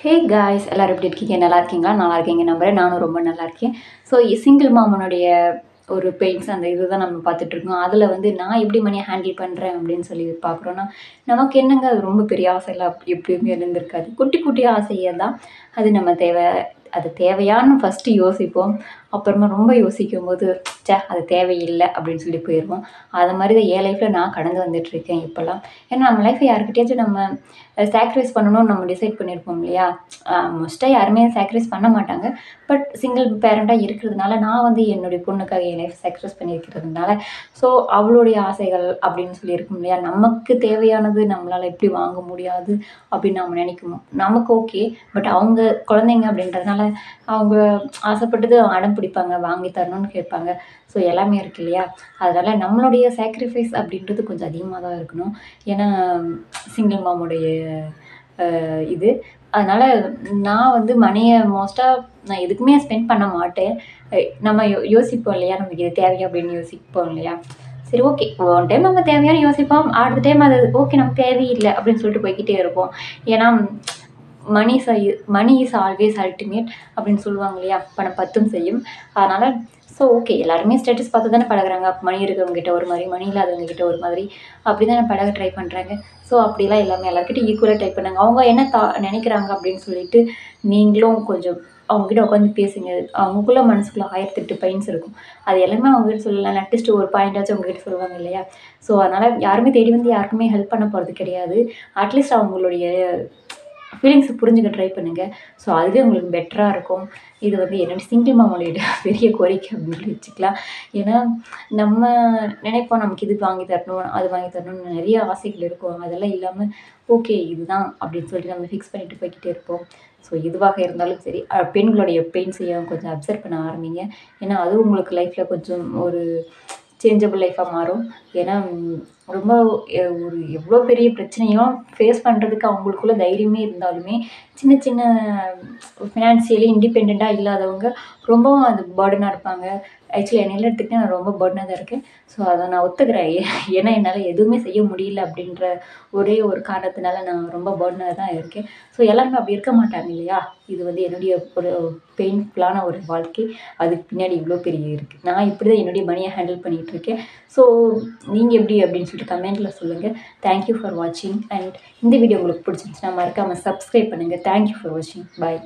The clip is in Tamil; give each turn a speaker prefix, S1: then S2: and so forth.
S1: ஹே காய்ஸ் எல்லாரும் எப்படி இருக்கீங்க? நல்லா இருக்கீங்களா? நல்லா இருக்கீங்க நம்புறேன். நானும் ரொம்ப நல்லா இருக்கேன். ஸோ சிங்கிள் மாமனுடைய ஒரு பெயின்ஸ் அந்த இதுதான் நம்ம பார்த்துட்ருக்கோம். அதில் வந்து நான் எப்படி மணியை ஹேண்டில் பண்ணுறேன் அப்படின்னு சொல்லி பார்க்குறோன்னா, நமக்கு என்னங்க அது ரொம்ப பெரிய ஆசைலாம் எப்படியுமே இருந்திருக்காது. குட்டி குட்டி ஆசையை தான் அது நம்ம அது தேவையான்னு ஃபஸ்ட்டு யோசிப்போம். அப்புறமா ரொம்ப யோசிக்கும்போது அது தேவையில்லை அப்படின்னு சொல்லி போயிடுவோம். அது மாதிரி தான் என் லைஃப்பில் நான் கடந்து வந்துட்டுருக்கேன் இப்போல்லாம். ஏன்னா நம்ம லைஃப்பை யாருக்கிட்டேயாச்சும் நம்ம சாக்ரிஃபைஸ் பண்ணணும்னு நம்ம டிசைட் பண்ணியிருப்போம் இல்லையா? மோஸ்ட்டாக யாருமே சாக்ரிஃபைஸ் பண்ண மாட்டாங்க. பட் சிங்கிள் பேரண்ட்டாக இருக்கிறதுனால நான் வந்து என்னுடைய பொண்ணுக்காக என் லைஃப் சாக்ரிஃபைஸ் பண்ணியிருக்கிறதுனால, ஸோ அவளுடைய ஆசைகள் அப்படின்னு சொல்லி இருக்கும் இல்லையா? நமக்கு தேவையானது நம்மளால் எப்படி வாங்க முடியாது அப்படின்னு நம்ம நினைக்கணும். நமக்கு ஓகே. பட் அவங்க குழந்தைங்க அப்படின்றதுனால அவங்க ஆசைப்பட்டது அடம் பிடிப்பாங்க, வாங்கி தரணும்னு கேட்பாங்க. ஸோ எல்லாமே இருக்கு இல்லையா? அதனால் நம்மளுடைய சாக்ரிஃபைஸ் அப்படின்றது கொஞ்சம் அதிகமாக தான் இருக்கணும். ஏன்னா சிங்கிள் மாமுடைய இது. அதனால் நான் வந்து மணியை மோஸ்ட்டாக நான் எதுக்குமே ஸ்பெண்ட் பண்ண மாட்டேன். நம்ம யோசிப்போம் இல்லையா? நமக்கு இது தேவையா அப்படின்னு யோசிப்போம் இல்லையா? சரி ஓகே. ஒன் டைம் நம்ம தேவையான்னு யோசிப்போம். அடுத்த டைம் அது ஓகே நமக்கு தேவையில்லை அப்படின்னு சொல்லிட்டு போய்க்கிட்டே இருப்போம். ஏன்னா மணி இஸ் ஆல்வேஸ் அல்டிமேட் அப்படின்னு சொல்லுவாங்க இல்லையா? பணம் பத்தும் செய்யும். அதனால் ஸோ ஓகே எல்லாருமே ஸ்டேட்டஸ் பார்த்து தானே பழகுறாங்க. மணி இருக்கவங்ககிட்ட ஒரு மாதிரி, மணி இல்லாதவங்ககிட்ட ஒரு மாதிரி அப்படி தானே பழக ட்ரை பண்ணுறாங்க. ஸோ அப்படிலாம் எல்லாமே எல்லாருக்கிட்டையும் ஈக்குவலாக ட்ரை பண்ணாங்க. அவங்க என்ன நினைக்கிறாங்க அப்படின்னு சொல்லிட்டு நீங்களும் கொஞ்சம் அவங்ககிட்ட உட்காந்து பேசுங்க. அவங்களுக்குள்ள மனசுக்குள்ள 1008 பாயிண்ட்ஸ் இருக்கும். அது எல்லாமே அவங்ககிட்ட சொல்லலாம். அட்லீஸ்ட் ஒரு பாயிண்டாச்சும் அவங்ககிட்ட சொல்லுவாங்க இல்லையா? ஸோ அதனால் யாருமே தேடி வந்து யாருக்குமே ஹெல்ப் பண்ண போகிறது கிடையாது. அட்லீஸ்ட் அவங்களுடைய ஃபீலிங்ஸை புரிஞ்சுக்க ட்ரை பண்ணுங்கள். ஸோ அதுவே உங்களுக்கு பெட்டராக இருக்கும். இது வந்து என்னோடய சிங்கிள் மாமோட பெரிய கோரிக்கை அப்படின்னு வச்சுக்கலாம். ஏன்னா நம்ம நினைப்போம் நமக்கு இது வாங்கி தரணும், அது வாங்கி தரணும்னு நிறைய ஆசைகள் இருக்கும். அதெல்லாம் இல்லாமல் ஓகே இதுதான் அப்படின்னு சொல்லிட்டு நம்ம ஃபிக்ஸ் பண்ணிட்டு போய்கிட்டே இருப்போம். ஸோ எதுவாக இருந்தாலும் சரி பெண்களுடைய பெயின்ஸையும் கொஞ்சம் அப்சர்வ் பண்ண ஆரம்பிங்க. ஏன்னா அதுவும் உங்களுக்கு லைஃப்பில் கொஞ்சம் ஒரு சேஞ்சபிள் லைஃப்பாக மாறும். ஏன்னா ரொம்ப ஒரு எவ்வளோ பெரிய பிரச்சனையும் ஃபேஸ் பண்ணுறதுக்கு அவங்களுக்குள்ள தைரியமே இருந்தாலுமே சின்ன சின்ன ஃபினான்ஷியலி இண்டிபெண்ட்டாக இல்லாதவங்க ரொம்பவும் அது பர்டனாக இருப்பாங்க. ஆக்சுவலி என்னையில எடுத்துக்கிட்டா நான் ரொம்ப பர்டனாக தான் இருக்கேன். ஸோ அதை நான் ஒத்துக்கிறேன். ஏன்னா என்னால் எதுவுமே செய்ய முடியல அப்படின்ற ஒரே ஒரு காரணத்தினால நான் ரொம்ப பர்டனாக தான் இருக்கேன். ஸோ எல்லாருமே அப்படி இருக்க மாட்டாங்க இல்லையா? இது வந்து என்னுடைய ஒரு பெயின்ஃபுல்லான ஒரு வாழ்க்கை. அதுக்கு பின்னாடி இவ்வளோ பெரிய இருக்குது. நான் இப்படி தான் என்னுடைய மணியை ஹேண்டில் பண்ணிகிட்ருக்கேன். ஸோ நீங்கள் எப்படி அப்படின்னு சொல்லிட்டு கமெண்ட்டில் சொல்லுங்கள். தேங்க்யூ ஃபார் வாட்சிங். அண்ட் இந்த வீடியோ உங்களுக்கு பிடிச்சிருந்துச்சுன்னா மறக்காமல் சப்ஸ்கிரைப் பண்ணுங்கள். தேங்க்யூ ஃபார் வாட்சிங். பாய்.